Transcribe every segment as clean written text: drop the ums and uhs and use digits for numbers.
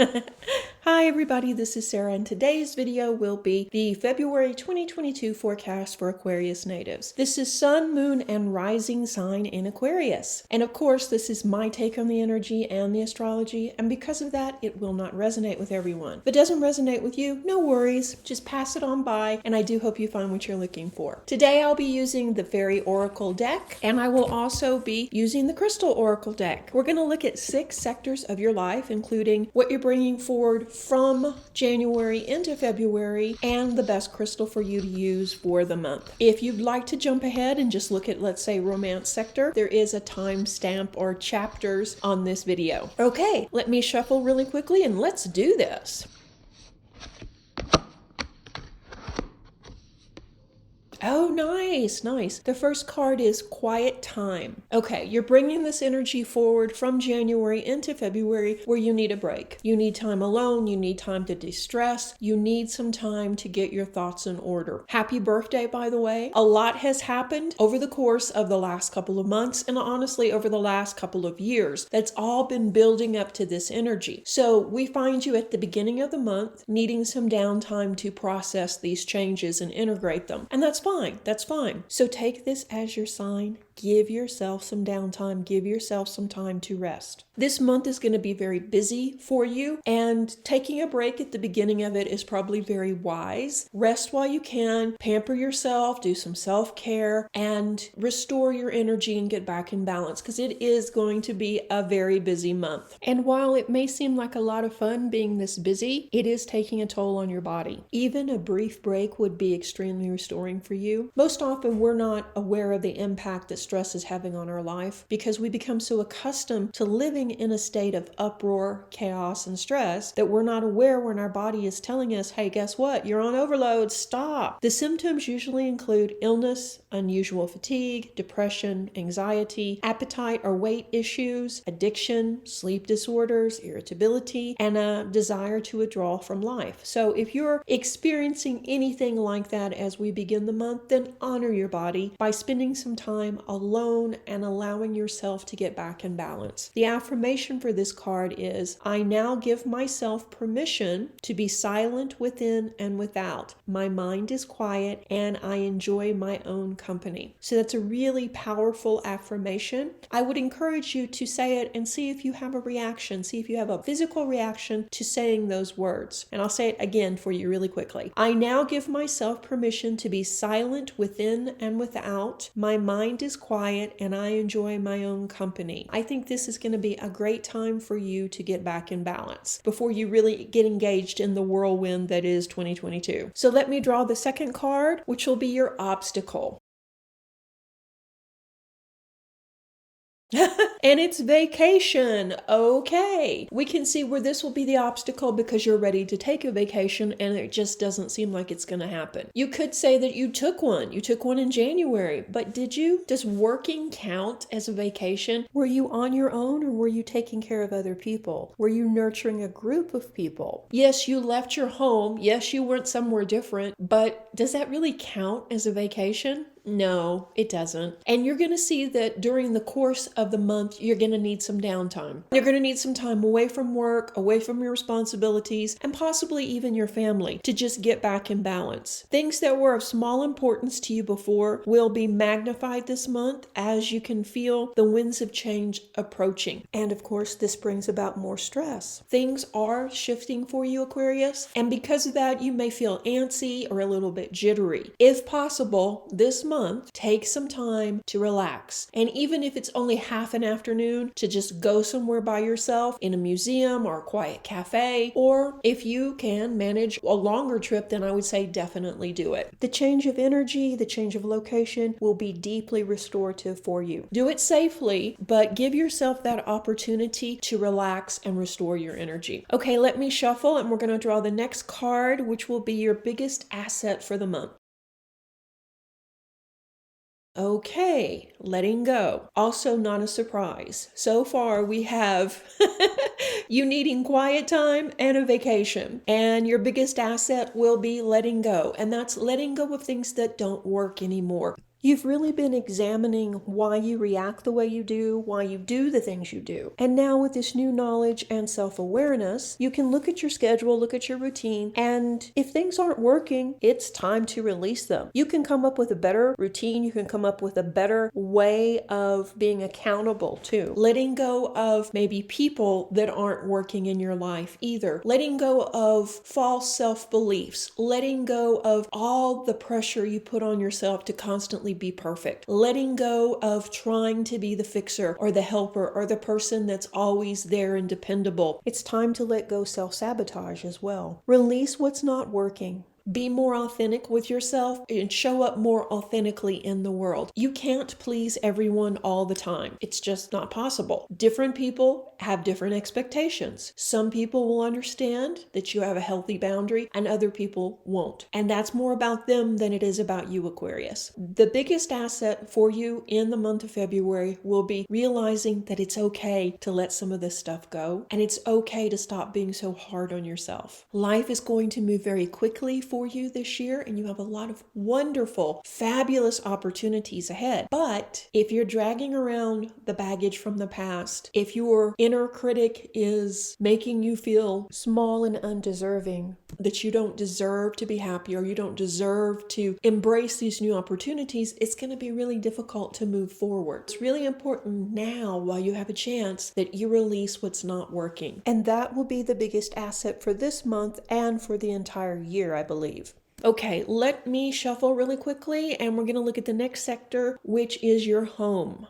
Hi everybody, this is Sarah, and today's video will be the February 2022 forecast for Aquarius natives. This is Sun, Moon, and Rising sign in Aquarius. And of course, this is my take on the energy and the astrology, and because of that, it will not resonate with everyone. If it doesn't resonate with you, no worries, just pass it on by, and I do hope you find what you're looking for. Today I'll be using the Fairy Oracle deck, and I will also be using the Crystal Oracle deck. We're going to look at 6 sectors of your life, including what you're bringing forward from January into February and the best crystal for you to use for the month. If you'd like to jump ahead and just look at, let's say, romance sector, there is a timestamp or chapters on this video. Okay, let me shuffle really quickly and let's do this. Oh, nice, nice. The first card is Quiet Time. Okay, you're bringing this energy forward from January into February where you need a break. You need time alone, you need time to de-stress, you need some time to get your thoughts in order. Happy birthday, by the way. A lot has happened over the course of the last couple of months and honestly over the last couple of years. That's all been building up to this energy. So we find you at the beginning of the month needing some downtime to process these changes and integrate them. And that's fine. That's fine. So take this as your sign. Give yourself some downtime. Give yourself some time to rest. This month is going to be very busy for you, and taking a break at the beginning of it is probably very wise. Rest while you can, pamper yourself, do some self-care, and restore your energy and get back in balance because it is going to be a very busy month. And while it may seem like a lot of fun being this busy, it is taking a toll on your body. Even a brief break would be extremely restoring for you. Most often, we're not aware of the impact that stress is having on our life because we become so accustomed to living in a state of uproar, chaos, and stress that we're not aware when our body is telling us, hey, guess what? You're on overload. Stop. The symptoms usually include illness, unusual fatigue, depression, anxiety, appetite or weight issues, addiction, sleep disorders, irritability, and a desire to withdraw from life. So if you're experiencing anything like that as we begin the month, then honor your body by spending some time alone and allowing yourself to get back in balance. The affirmation for this card is, I now give myself permission to be silent within and without. My mind is quiet and I enjoy my own company. So that's a really powerful affirmation. I would encourage you to say it and see if you have a reaction. See if you have a physical reaction to saying those words. And I'll say it again for you really quickly. I now give myself permission to be silent within and without. My mind is quiet and I enjoy my own company. I think this is going to be a great time for you to get back in balance before you really get engaged in the whirlwind that is 2022. So let me draw the second card, which will be your obstacle. And it's vacation. Okay. We can see where this will be the obstacle because you're ready to take a vacation and it just doesn't seem like it's going to happen. You could say that you took one. You took one in January, but did you? Does working count as a vacation? Were you on your own or were you taking care of other people? Were you nurturing a group of people? Yes, you left your home. Yes, you went somewhere different, but does that really count as a vacation? No, it doesn't. And you're going to see that during the course of the month, you're going to need some downtime. You're going to need some time away from work, away from your responsibilities, and possibly even your family to just get back in balance. Things that were of small importance to you before will be magnified this month as you can feel the winds of change approaching. And of course, this brings about more stress. Things are shifting for you, Aquarius, and because of that, you may feel antsy or a little bit jittery. If possible, this month, take some time to relax. And even if it's only half an afternoon, to just go somewhere by yourself in a museum or a quiet cafe, or if you can manage a longer trip, then I would say definitely do it. The change of energy, the change of location will be deeply restorative for you. Do it safely, but give yourself that opportunity to relax and restore your energy. Okay, let me shuffle and we're going to draw the next card, which will be your biggest asset for the month. Okay, letting go. Also not a surprise. So far we have you needing quiet time and a vacation. And your biggest asset will be letting go. And that's letting go of things that don't work anymore. You've really been examining why you react the way you do, why you do the things you do. And now with this new knowledge and self-awareness, you can look at your schedule, look at your routine, and if things aren't working, it's time to release them. You can come up with a better routine, you can come up with a better way of being accountable too. Letting go of maybe people that aren't working in your life either. Letting go of false self-beliefs. Letting go of all the pressure you put on yourself to constantly be perfect. Letting go of trying to be the fixer or the helper or the person that's always there and dependable. It's time to let go self-sabotage as well. Release what's not working. Be more authentic with yourself and show up more authentically in the world. You can't please everyone all the time. It's just not possible. Different people have different expectations. Some people will understand that you have a healthy boundary and other people won't. And that's more about them than it is about you, Aquarius. The biggest asset for you in the month of February will be realizing that it's okay to let some of this stuff go and it's okay to stop being so hard on yourself. Life is going to move very quickly for you this year and you have a lot of wonderful, fabulous opportunities ahead. But if you're dragging around the baggage from the past, if your inner critic is making you feel small and undeserving, that you don't deserve to be happy or you don't deserve to embrace these new opportunities, it's going to be really difficult to move forward. It's really important now, while you have a chance, that you release what's not working. And that will be the biggest asset for this month and for the entire year, I believe. Okay, let me shuffle really quickly and we're going to look at the next sector, which is your home.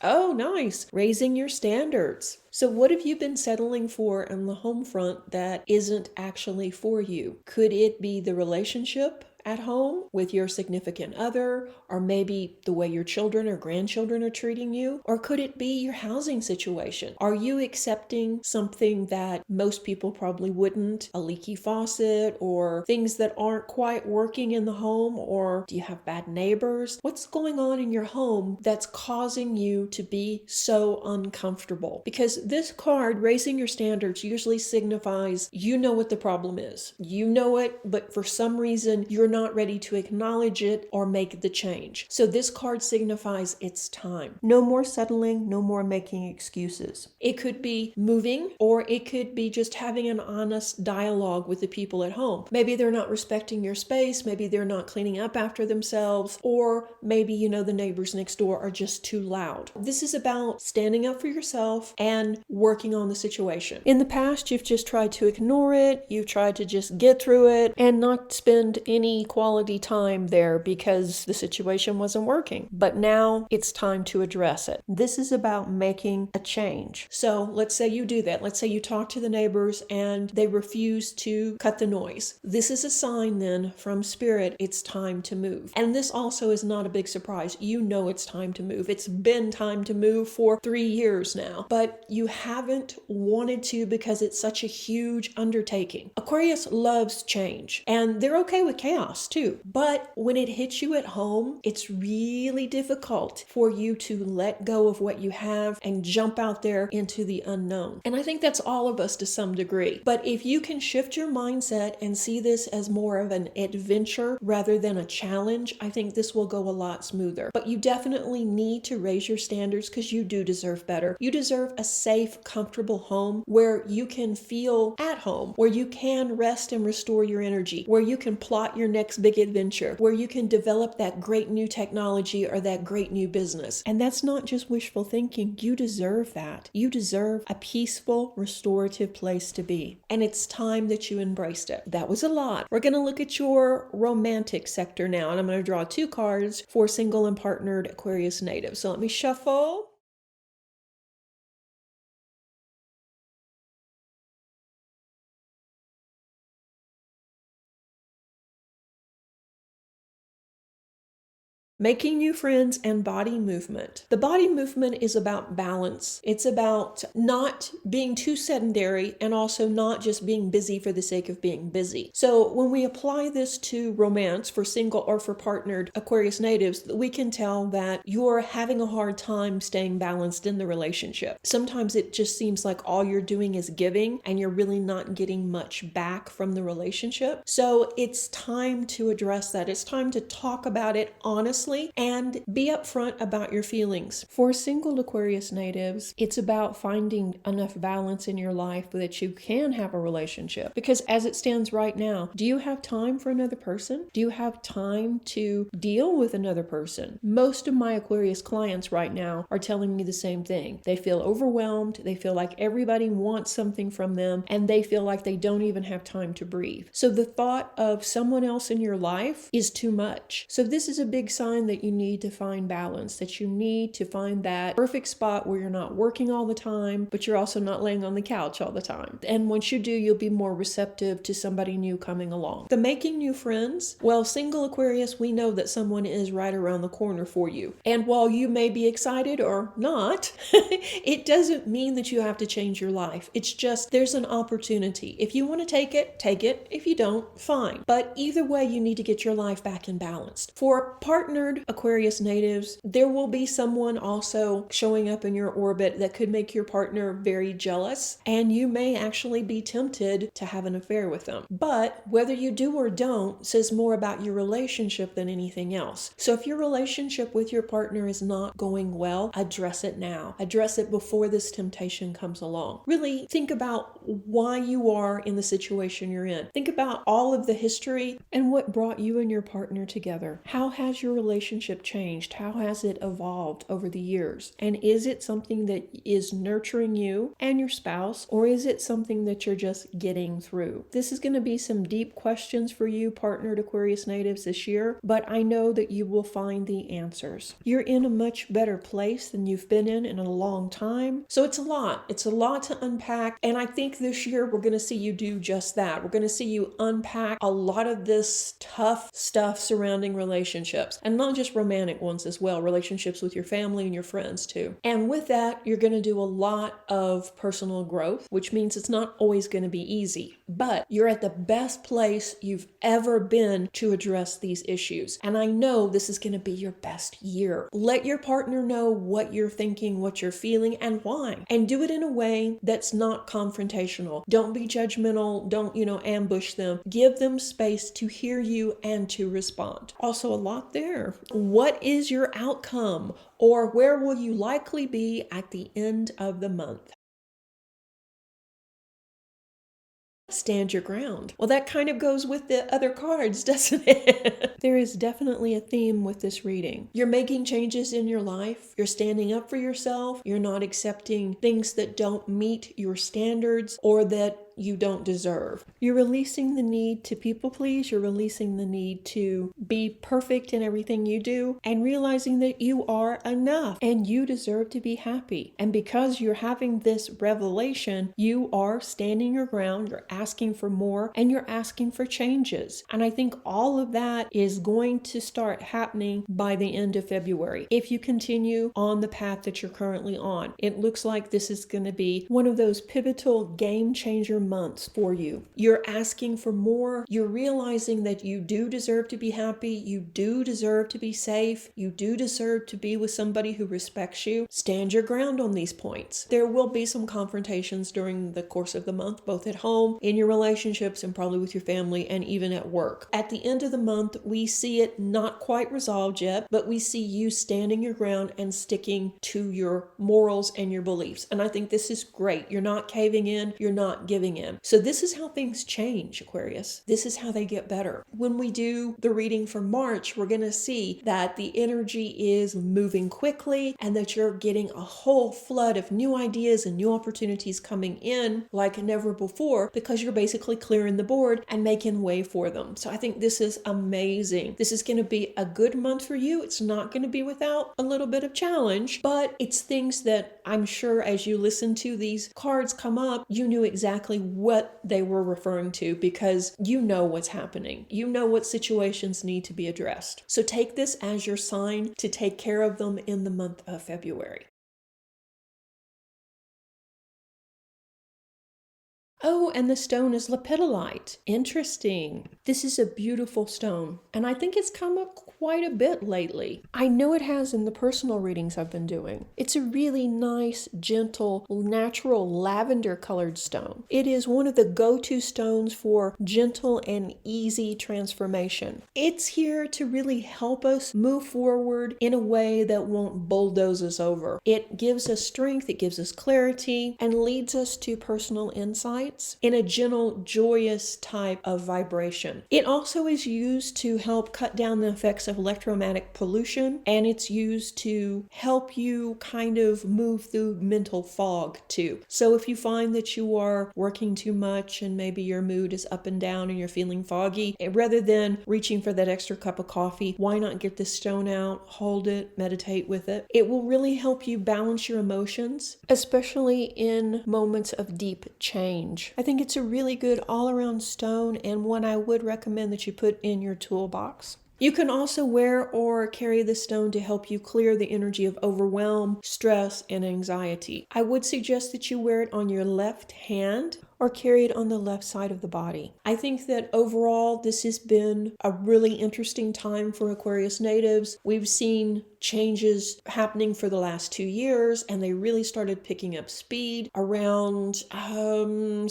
Oh, nice. Raising your standards. So what have you been settling for on the home front that isn't actually for you? Could it be the relationship at home with your significant other, or maybe the way your children or grandchildren are treating you? Or could it be your housing situation? Are you accepting something that most people probably wouldn't? A leaky faucet or things that aren't quite working in the home? Or do you have bad neighbors? What's going on in your home that's causing you to be so uncomfortable? Because this card, raising your standards, usually signifies you know what the problem is. You know it, but for some reason you're not ready to acknowledge it or make the change. So this card signifies it's time. No more settling, no more making excuses. It could be moving, or it could be just having an honest dialogue with the people at home. Maybe they're not respecting your space, maybe they're not cleaning up after themselves, or maybe the neighbors next door are just too loud. This is about standing up for yourself and working on the situation. In the past, you've just tried to ignore it, you've tried to just get through it and not spend any quality time there because the situation wasn't working. But now it's time to address it. This is about making a change. So let's say you do that. Let's say you talk to the neighbors and they refuse to cut the noise. This is a sign then from Spirit, it's time to move. And this also is not a big surprise. You know it's time to move. It's been time to move for 3 years now, but you haven't wanted to because it's such a huge undertaking. Aquarius loves change and they're okay with chaos too. But when it hits you at home, it's really difficult for you to let go of what you have and jump out there into the unknown. And I think that's all of us to some degree. But if you can shift your mindset and see this as more of an adventure rather than a challenge, I think this will go a lot smoother. But you definitely need to raise your standards because you do deserve better. You deserve a safe, comfortable home where you can feel at home, where you can rest and restore your energy, where you can plot your next big adventure, where you can develop that great new technology or that great new business. And that's not just wishful thinking. You deserve that. You deserve a peaceful, restorative place to be. And it's time that you embraced it. That was a lot. We're going to look at your romantic sector now, and I'm going to draw 2 cards for single and partnered Aquarius natives. So let me shuffle. Making new friends and body movement. The body movement is about balance. It's about not being too sedentary and also not just being busy for the sake of being busy. So when we apply this to romance for single or for partnered Aquarius natives, we can tell that you're having a hard time staying balanced in the relationship. Sometimes it just seems like all you're doing is giving and you're really not getting much back from the relationship. So it's time to address that. It's time to talk about it honestly and be upfront about your feelings. For single Aquarius natives, it's about finding enough balance in your life that you can have a relationship. Because as it stands right now, do you have time for another person? Do you have time to deal with another person? Most of my Aquarius clients right now are telling me the same thing. They feel overwhelmed. They feel like everybody wants something from them, and they feel like they don't even have time to breathe. So the thought of someone else in your life is too much. So this is a big sign that you need to find balance, that you need to find that perfect spot where you're not working all the time, but you're also not laying on the couch all the time. And once you do, you'll be more receptive to somebody new coming along. The making new friends, well, single Aquarius, we know that someone is right around the corner for you. And while you may be excited or not, it doesn't mean that you have to change your life. It's just there's an opportunity. If you want to take it, take it. If you don't, fine. But either way, you need to get your life back in balance. For partnered Aquarius natives, there will be someone also showing up in your orbit that could make your partner very jealous, and you may actually be tempted to have an affair with them. But whether you do or don't says more about your relationship than anything else. So if your relationship with your partner is not going well, address it now. Address it before this temptation comes along. Really think about why you are in the situation you're in. Think about all of the history and what brought you and your partner together. How has your relationship changed? How has it evolved over the years? And is it something that is nurturing you and your spouse, or is it something that you're just getting through? This is going to be some deep questions for you partnered Aquarius natives this year, but I know that you will find the answers. You're in a much better place than you've been in a long time. So it's a lot. It's a lot to unpack. And I think this year we're going to see you do just that. We're going to see you unpack a lot of this tough stuff surrounding relationships, and not just romantic ones as well, relationships with your family and your friends too. And with that, you're going to do a lot of personal growth, which means it's not always going to be easy, but you're at the best place you've ever been to address these issues. And I know this is going to be your best year. Let your partner know what you're thinking, what you're feeling, and why. And do it in a way that's not confrontational. Don't be judgmental. Don't, ambush them. Give them space to hear you and to respond. Also, a lot there. What is your outcome, or where will you likely be at the end of the month? Stand your ground. Well, that kind of goes with the other cards, doesn't it? There is definitely a theme with this reading. You're making changes in your life. You're standing up for yourself. You're not accepting things that don't meet your standards or that you don't deserve. You're releasing the need to people please. You're releasing the need to be perfect in everything you do, and realizing that you are enough and you deserve to be happy. And because you're having this revelation, you are standing your ground, you're asking for more, and you're asking for changes. And I think all of that is going to start happening by the end of February. If you continue on the path that you're currently on, it looks like this is going to be one of those pivotal game changer months for you. You're asking for more. You're realizing that you do deserve to be happy. You do deserve to be safe. You do deserve to be with somebody who respects you. Stand your ground on these points. There will be some confrontations during the course of the month, both at home, in your relationships, and probably with your family, and even at work. At the end of the month, we see it not quite resolved yet, but we see you standing your ground and sticking to your morals and your beliefs. And I think this is great. You're not caving in. You're not giving in. So this is how things change, Aquarius. This is how they get better. When we do the reading for March, we're going to see that the energy is moving quickly and that you're getting a whole flood of new ideas and new opportunities coming in like never before, because you're basically clearing the board and making way for them. So I think this is amazing. This is going to be a good month for you. It's not going to be without a little bit of challenge, but it's things that I'm sure as you listen to these cards come up, you knew exactly what they were referring to, because you know what's happening. You know what situations need to be addressed. So take this as your sign to take care of them in the month of February. Oh, and the stone is lepidolite. Interesting. This is a beautiful stone, and I think it's come up quite a bit lately. I know it has in the personal readings I've been doing. It's a really nice, gentle, natural lavender colored stone. It is one of the go-to stones for gentle and easy transformation. It's here to really help us move forward in a way that won't bulldoze us over. It gives us strength, it gives us clarity, and leads us to personal insight in a gentle, joyous type of vibration. It also is used to help cut down the effects of electromagnetic pollution, and it's used to help you kind of move through mental fog too. So if you find that you are working too much and maybe your mood is up and down and you're feeling foggy, rather than reaching for that extra cup of coffee, why not get this stone out, hold it, meditate with it? It will really help you balance your emotions, especially in moments of deep change. I think it's a really good all-around stone, and one I would recommend that you put in your toolbox. You can also wear or carry the stone to help you clear the energy of overwhelm, stress, and anxiety. I would suggest that you wear it on your left hand or carry it on the left side of the body. I think that overall this has been a really interesting time for Aquarius natives. We've seen changes happening for the last 2 years, and they really started picking up speed around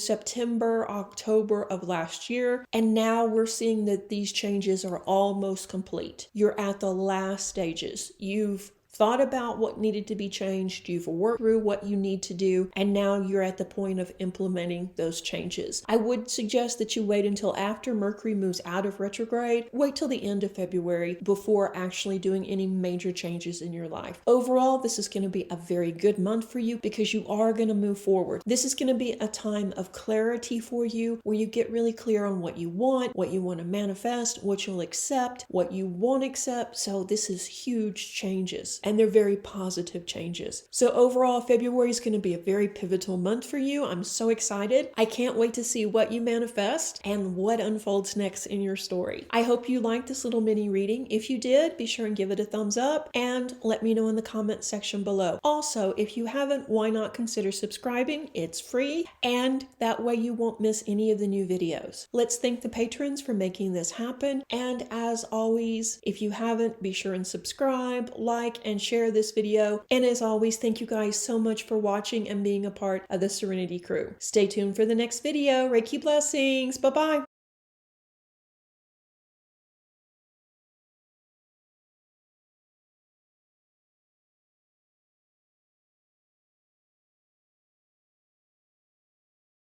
September, October of last year. And now we're seeing that these changes are almost complete. You're at the last stages. You've thought about what needed to be changed, you've worked through what you need to do, and now you're at the point of implementing those changes. I would suggest that you wait until after Mercury moves out of retrograde. Wait till the end of February before actually doing any major changes in your life. Overall, this is going to be a very good month for you because you are going to move forward. This is going to be a time of clarity for you, where you get really clear on what you want to manifest, what you'll accept, what you won't accept. So this is huge changes, and they're very positive changes. So overall, February is going to be a very pivotal month for you. I'm so excited. I can't wait to see what you manifest and what unfolds next in your story. I hope you liked this little mini reading. If you did, be sure and give it a thumbs up and let me know in the comment section below. Also, if you haven't, why not consider subscribing? It's free, and that way you won't miss any of the new videos. Let's thank the patrons for making this happen. And as always, if you haven't, be sure and subscribe, like, and share this video. And as always, thank you guys so much for watching and being a part of the Serenity crew. Stay tuned for the next video. Reiki blessings. Bye-bye.